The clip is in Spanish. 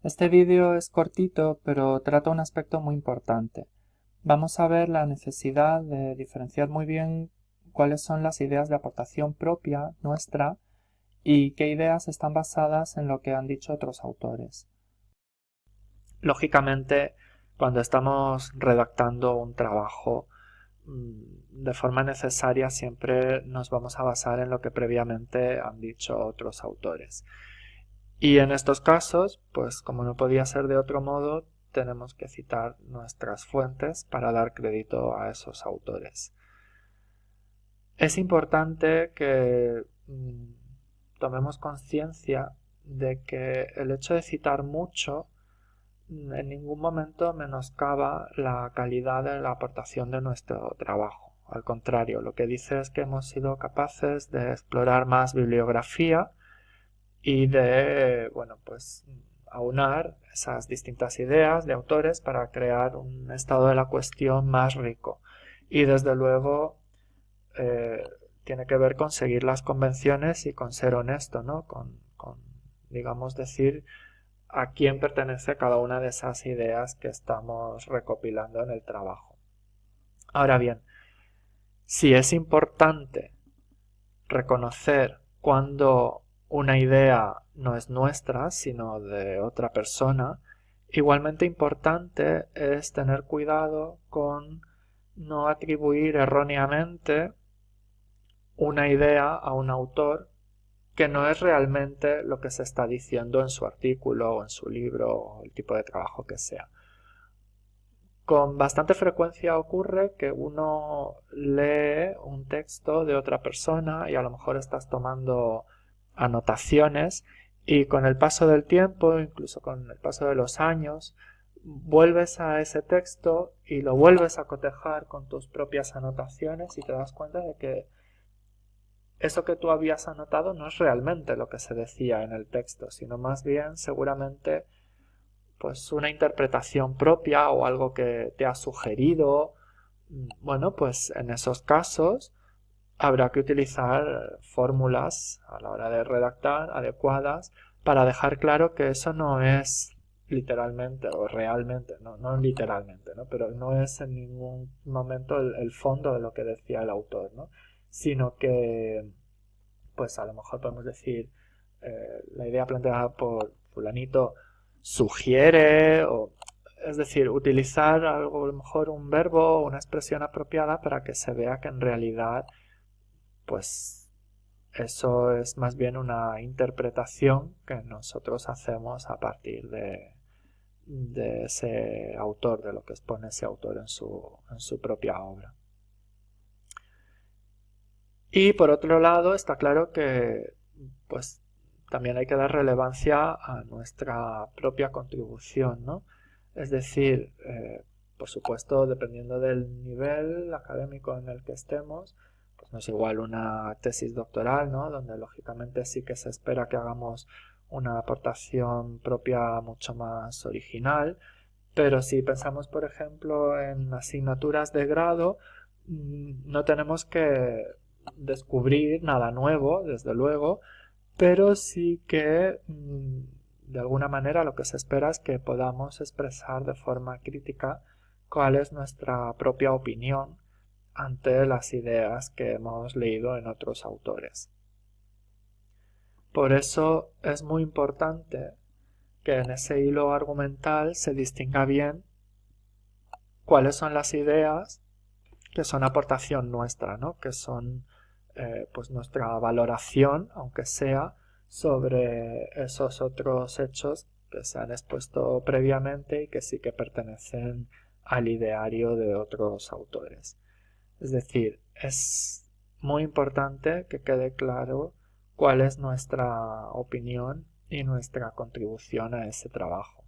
Este vídeo es cortito, pero trata un aspecto muy importante. Vamos a ver la necesidad de diferenciar muy bien cuáles son las ideas de aportación propia nuestra y qué ideas están basadas en lo que han dicho otros autores. Lógicamente, cuando estamos redactando un trabajo, de forma necesaria siempre nos vamos a basar en lo que previamente han dicho otros autores. Y en estos casos, pues como no podía ser de otro modo, tenemos que citar nuestras fuentes para dar crédito a esos autores. Es importante que tomemos conciencia de que el hecho de citar mucho en ningún momento menoscaba la calidad de la aportación de nuestro trabajo. Al contrario, lo que dice es que hemos sido capaces de explorar más bibliografía y de, bueno, pues aunar esas distintas ideas de autores para crear un estado de la cuestión más rico. Y desde luego tiene que ver con seguir las convenciones y con ser honesto, ¿no? Con digamos, decir a quién pertenece cada una de esas ideas que estamos recopilando en el trabajo. Ahora bien, si es importante reconocer cuando una idea no es nuestra, sino de otra persona, igualmente importante es tener cuidado con no atribuir erróneamente una idea a un autor que no es realmente lo que se está diciendo en su artículo o en su libro o el tipo de trabajo que sea. Con bastante frecuencia ocurre que uno lee un texto de otra persona y a lo mejor estás tomando anotaciones y con el paso del tiempo, incluso con el paso de los años, vuelves a ese texto y lo vuelves a cotejar con tus propias anotaciones y te das cuenta de que eso que tú habías anotado no es realmente lo que se decía en el texto, sino más bien seguramente pues una interpretación propia o algo que te ha sugerido. Bueno, pues en esos casos habrá que utilizar fórmulas a la hora de redactar adecuadas para dejar claro que eso no es literalmente o realmente, no literalmente, ¿no? Pero no es en ningún momento el fondo de lo que decía el autor, ¿no? Sino que pues a lo mejor podemos decir la idea planteada por fulanito sugiere, o es decir, utilizar algo, a lo mejor un verbo o una expresión apropiada para que se vea que en realidad pues eso es más bien una interpretación que nosotros hacemos a partir de ese autor, de lo que expone ese autor en su propia obra. Y por otro lado, está claro que pues también hay que dar relevancia a nuestra propia contribución, ¿no? Es decir, por supuesto, dependiendo del nivel académico en el que estemos, pues no es igual una tesis doctoral, ¿no? Donde lógicamente sí que se espera que hagamos una aportación propia mucho más original, pero si pensamos, por ejemplo, en asignaturas de grado, no tenemos que descubrir nada nuevo, desde luego, pero sí que de alguna manera lo que se espera es que podamos expresar de forma crítica cuál es nuestra propia opinión ante las ideas que hemos leído en otros autores. Por eso es muy importante que en ese hilo argumental se distinga bien cuáles son las ideas que son aportación nuestra, ¿no? Que son pues nuestra valoración, aunque sea, sobre esos otros hechos que se han expuesto previamente y que sí que pertenecen al ideario de otros autores. Es decir, es muy importante que quede claro cuál es nuestra opinión y nuestra contribución a ese trabajo.